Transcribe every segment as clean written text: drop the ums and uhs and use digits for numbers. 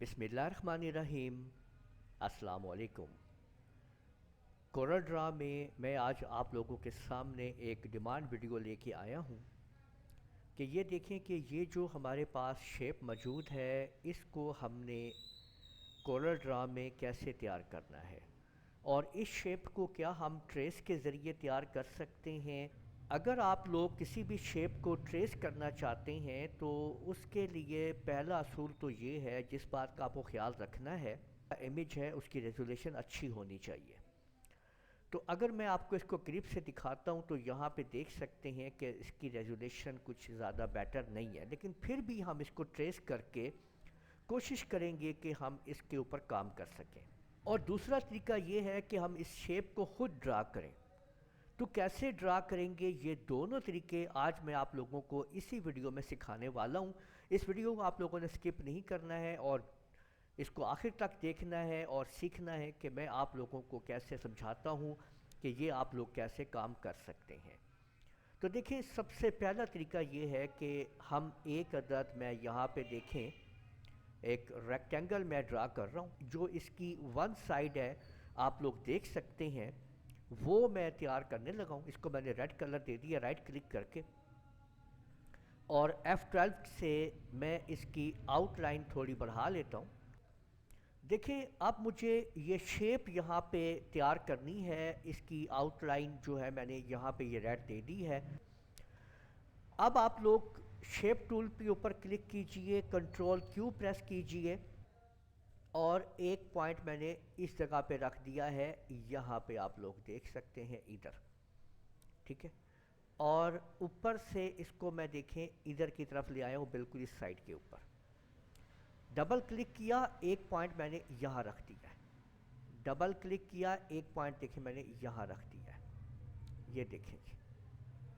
बिस्मिल्लाहिर्रहमानिर्रहीम। अस्सलाम वालेकुम। कोरल ड्रा में मैं आज आप लोगों के सामने एक डिमांड वीडियो लेके आया हूँ कि ये देखें कि ये जो हमारे पास शेप मौजूद है इसको हमने कोरल ड्रा में कैसे तैयार करना है और इस शेप को क्या हम ट्रेस के ज़रिए तैयार कर सकते हैं। अगर आप लोग किसी भी शेप को ट्रेस करना चाहते हैं तो उसके लिए पहला असूल तो ये है, जिस बात का आपको ख्याल रखना है, इमेज है उसकी रेजोल्यूशन अच्छी होनी चाहिए। तो अगर मैं आपको इसको करीब से दिखाता हूँ तो यहाँ पे देख सकते हैं कि इसकी रेजोल्यूशन कुछ ज़्यादा बेटर नहीं है, लेकिन फिर भी हम इसको ट्रेस करके कोशिश करेंगे कि हम इसके ऊपर काम कर सकें। और दूसरा तरीका ये है कि हम इस शेप को ख़ुद ड्रा करें। तो कैसे ड्रा करेंगे, ये दोनों तरीके आज मैं आप लोगों को इसी वीडियो में सिखाने वाला हूँ। इस वीडियो को आप लोगों ने स्किप नहीं करना है और इसको आखिर तक देखना है और सीखना है कि मैं आप लोगों को कैसे समझाता हूँ कि ये आप लोग कैसे काम कर सकते हैं। तो देखिए, सबसे पहला तरीका ये है कि हम एक अदद में यहाँ पे देखें एक रेक्टेंगल मैं ड्रा कर रहा हूँ, जो इसकी वन साइड है आप लोग देख सकते हैं, वो मैं तैयार करने लगा हूँ। इसको मैंने रेड कलर दे दिया राइट क्लिक करके, और F12 से मैं इसकी आउटलाइन थोड़ी बढ़ा लेता हूँ। देखिए, अब मुझे ये शेप यहाँ पे तैयार करनी है। इसकी आउटलाइन जो है मैंने यहाँ पे ये रेड दे दी है। अब आप लोग शेप टूल के ऊपर क्लिक कीजिए, कंट्रोल Q प्रेस कीजिए और एक पॉइंट मैंने इस जगह पे रख दिया है, यहाँ पे आप लोग देख सकते हैं इधर, ठीक है। और ऊपर से इसको मैं देखें इधर की तरफ ले आया हूँ, बिल्कुल इस साइड के ऊपर डबल क्लिक किया, एक पॉइंट मैंने यहाँ रख दिया है। डबल क्लिक किया, एक पॉइंट देखें मैंने यहाँ रख दिया है, ये देखें जी।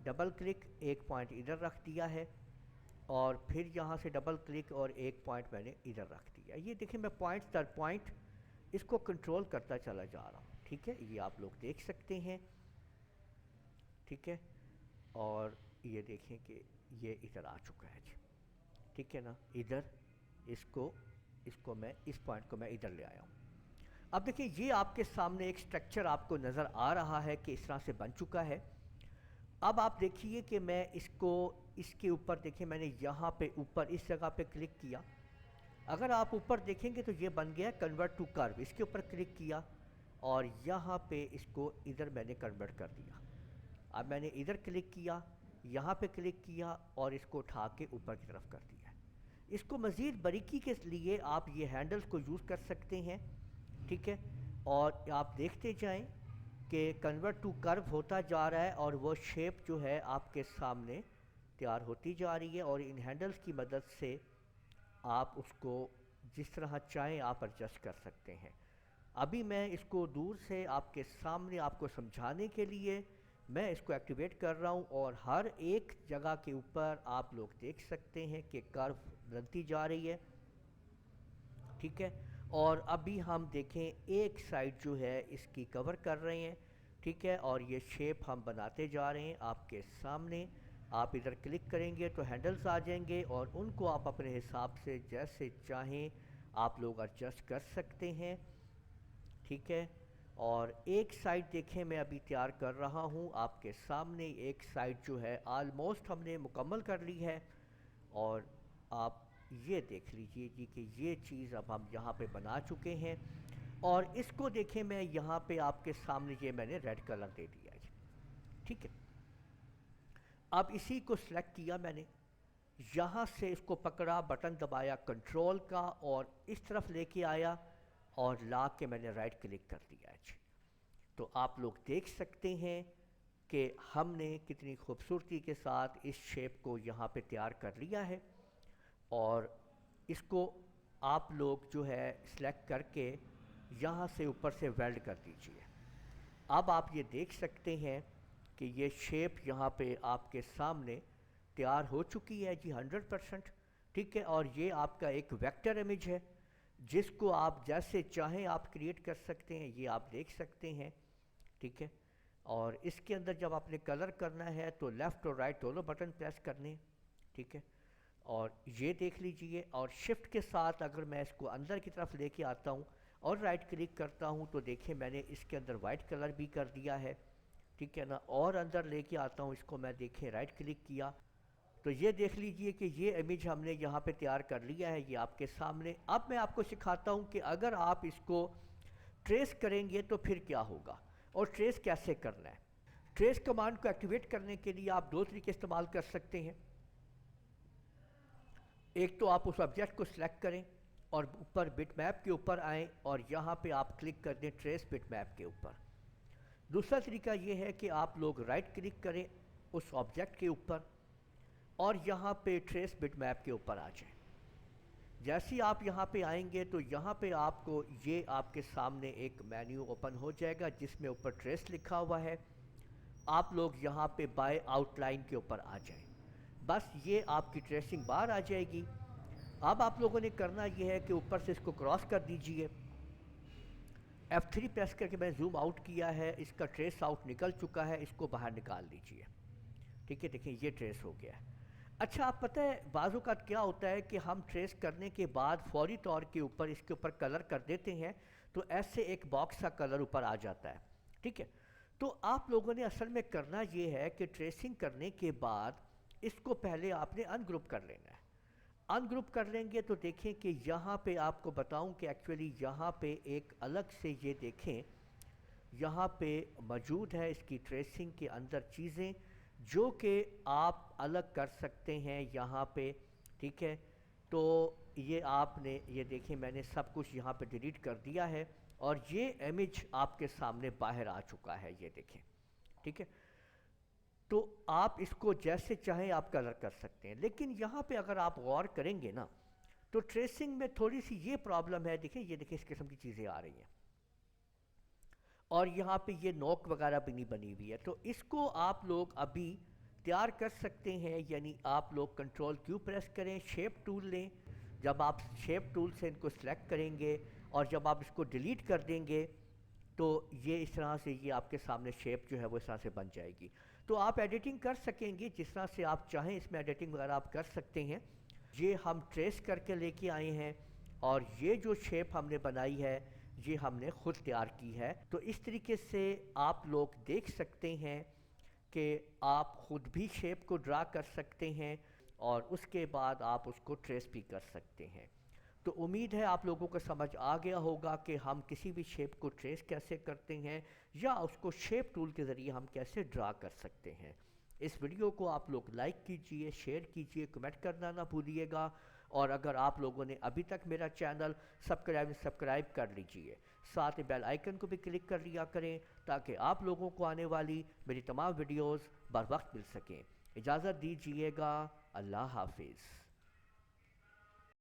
डबल क्लिक, एक पॉइंट इधर रख दिया है और फिर यहाँ से डबल क्लिक और एक पॉइंट मैंने इधर रख दिया। ये देखें मैं पॉइंट दर पॉइंट इसको कंट्रोल करता चला जा रहा हूँ, ठीक है। ये आप लोग देख सकते हैं, ठीक है। और ये देखें कि ये इधर आ चुका है जी, ठीक है ना। इधर इसको मैं इस पॉइंट को मैं इधर ले आया हूँ। अब देखिए, ये आपके सामने एक स्ट्रक्चर आपको नज़र आ रहा है कि इस तरह से बन चुका है। अब आप देखिए कि मैं इसको इसके ऊपर देखिए, मैंने यहाँ पे ऊपर इस जगह पे क्लिक किया। अगर आप ऊपर देखेंगे तो ये बन गया कन्वर्ट टू कर्व। इसके ऊपर क्लिक किया और यहाँ पे इसको इधर मैंने कन्वर्ट कर दिया। अब मैंने इधर क्लिक किया, यहाँ पे क्लिक किया और इसको उठा के ऊपर की तरफ कर दिया। इसको मज़ीद बारीकी के लिए आप ये हैंडल्स को यूज़ कर सकते हैं, ठीक है। और आप देखते जाएं कि कन्वर्ट टू कर्व होता जा रहा है और वो शेप जो है आपके सामने तैयार होती जा रही है। और इन हैंडल्स की मदद से आप उसको जिस तरह चाहें आप एडजस्ट कर सकते हैं। अभी मैं इसको दूर से आपके सामने आपको समझाने के लिए मैं इसको एक्टिवेट कर रहा हूँ और हर एक जगह के ऊपर आप लोग देख सकते हैं कि कर्व बनती जा रही है, ठीक है। और अभी हम देखें एक साइड जो है इसकी कवर कर रहे हैं, ठीक है। और ये शेप हम बनाते जा रहे हैं आपके सामने। आप इधर क्लिक करेंगे तो हैंडल्स आ जाएंगे और उनको आप अपने हिसाब से जैसे चाहें आप लोग एडजस्ट कर सकते हैं, ठीक है। और एक साइड देखें मैं अभी तैयार कर रहा हूँ आपके सामने। एक साइड जो है आलमोस्ट हमने मुकम्मल कर ली है और आप ये देख लीजिए जी कि ये चीज़ अब हम यहाँ पे बना चुके हैं। और इसको देखें मैं यहाँ पे आपके सामने ये मैंने रेड कलर दे दिया है, ठीक है। अब इसी को सिलेक्ट किया मैंने, यहाँ से इसको पकड़ा, बटन दबाया कंट्रोल का और इस तरफ लेके आया और ला के मैंने राइट क्लिक कर दिया है जी। तो आप लोग देख सकते हैं कि हमने कितनी खूबसूरती के साथ इस शेप को यहाँ पे तैयार कर लिया है। और इसको आप लोग जो है सिलेक्ट करके यहाँ से ऊपर से वेल्ड कर दीजिए। अब आप ये देख सकते हैं कि ये शेप यहाँ पे आपके सामने तैयार हो चुकी है जी 100%, ठीक है। और ये आपका एक वेक्टर इमेज है जिसको आप जैसे चाहें आप क्रिएट कर सकते हैं, ये आप देख सकते हैं, ठीक है। और इसके अंदर जब आपने कलर करना है तो लेफ़्ट और राइट दोनों बटन प्रेस करने, ठीक है। اور یہ دیکھ لیجئے، اور شفٹ کے ساتھ اگر میں اس کو اندر کی طرف لے کے آتا ہوں اور رائٹ کلک کرتا ہوں تو دیکھیں میں نے اس کے اندر وائٹ کلر بھی کر دیا ہے، ٹھیک ہے نا، اور اندر لے کے آتا ہوں اس کو، میں دیکھیں رائٹ کلک کیا تو یہ دیکھ لیجئے کہ یہ امیج ہم نے یہاں پہ تیار کر لیا ہے، یہ آپ کے سامنے۔ اب میں آپ کو سکھاتا ہوں کہ اگر آپ اس کو ٹریس کریں گے تو پھر کیا ہوگا اور ٹریس کیسے کرنا ہے۔ ٹریس کمانڈ کو ایکٹیویٹ کرنے کے لیے آپ دو طریقے استعمال کر سکتے ہیں۔ ایک تو آپ اس آبجیکٹ کو سلیکٹ کریں اور اوپر بٹ میپ کے اوپر آئیں اور یہاں پہ آپ کلک کر دیں ٹریس بٹ میپ کے اوپر۔ دوسرا طریقہ یہ ہے کہ آپ لوگ رائٹ کلک کریں اس آبجیکٹ کے اوپر اور یہاں پہ ٹریس بٹ میپ کے اوپر آ جائیں۔ جیسے آپ یہاں پہ آئیں گے تو یہاں پہ آپ کو یہ آپ کے سامنے ایک مینیو اوپن ہو جائے گا جس میں اوپر ٹریس لکھا ہوا ہے۔ آپ لوگ یہاں پہ بائی آؤٹ لائن کے اوپر آ جائیں، بس یہ آپ کی ٹریسنگ بار آ جائے گی۔ اب آپ لوگوں نے کرنا یہ ہے کہ اوپر سے اس کو کراس کر دیجئے، F3 پریس کر کے میں زوم آؤٹ کیا ہے، اس کا ٹریس آؤٹ نکل چکا ہے، اس کو باہر نکال لیجئے، ٹھیک ہے، دیکھیں یہ ٹریس ہو گیا ہے۔ اچھا آپ پتہ ہے بعض اوقات کیا ہوتا ہے کہ ہم ٹریس کرنے کے بعد فوری طور کے اوپر اس کے اوپر کلر کر دیتے ہیں تو ایسے ایک باکس کا کلر اوپر آ جاتا ہے، ٹھیک ہے۔ تو آپ لوگوں نے اصل میں کرنا یہ ہے کہ ٹریسنگ کرنے کے بعد اس کو پہلے آپ نے ان گروپ کر لینا ہے۔ ان گروپ کر لیں گے تو دیکھیں کہ یہاں پہ آپ کو بتاؤں کہ ایکچولی یہاں پہ ایک الگ سے یہ دیکھیں یہاں پہ موجود ہے اس کی ٹریسنگ کے اندر چیزیں جو کہ آپ الگ کر سکتے ہیں یہاں پہ، ٹھیک ہے۔ تو یہ آپ نے یہ دیکھیں میں نے سب کچھ یہاں پہ ڈیلیٹ کر دیا ہے اور یہ امیج آپ کے سامنے باہر آ چکا ہے، یہ دیکھیں، ٹھیک ہے۔ تو آپ اس کو جیسے چاہیں آپ کلر کر سکتے ہیں، لیکن یہاں پہ اگر آپ غور کریں گے نا تو ٹریسنگ میں تھوڑی سی یہ پرابلم ہے، دیکھیں یہ دیکھیں اس قسم کی چیزیں آ رہی ہیں اور یہاں پہ یہ نوک وغیرہ بھی نہیں بنی ہوئی ہے، تو اس کو آپ لوگ ابھی تیار کر سکتے ہیں، یعنی آپ لوگ کنٹرول کیو پریس کریں، شیپ ٹول لیں، جب آپ شیپ ٹول سے ان کو سلیکٹ کریں گے اور جب آپ اس کو ڈیلیٹ کر دیں گے تو یہ اس طرح سے یہ آپ کے سامنے شیپ جو ہے وہ اس طرح سے بن جائے گی۔ تو آپ ایڈیٹنگ کر سکیں گے جس طرح سے آپ چاہیں، اس میں ایڈیٹنگ وغیرہ آپ کر سکتے ہیں۔ یہ ہم ٹریس کر کے لے کے آئے ہیں اور یہ جو شیپ ہم نے بنائی ہے یہ ہم نے خود تیار کی ہے، تو اس طریقے سے آپ لوگ دیکھ سکتے ہیں کہ آپ خود بھی شیپ کو ڈرا کر سکتے ہیں اور اس کے بعد آپ اس کو ٹریس بھی کر سکتے ہیں۔ تو امید ہے آپ لوگوں کو سمجھ آ گیا ہوگا کہ ہم کسی بھی شیپ کو ٹریس کیسے کرتے ہیں یا اس کو شیپ ٹول کے ذریعے ہم کیسے ڈرا کر سکتے ہیں۔ اس ویڈیو کو آپ لوگ لائک کیجئے، شیئر کیجئے، کمنٹ کرنا نہ بھولیے گا، اور اگر آپ لوگوں نے ابھی تک میرا چینل سبسکرائب کر لیجئے، ساتھ ہی بیل آئیکن کو بھی کلک کر لیا کریں تاکہ آپ لوگوں کو آنے والی میری تمام ویڈیوز بر وقت مل سکیں۔ اجازت دیجئے گا، اللہ حافظ۔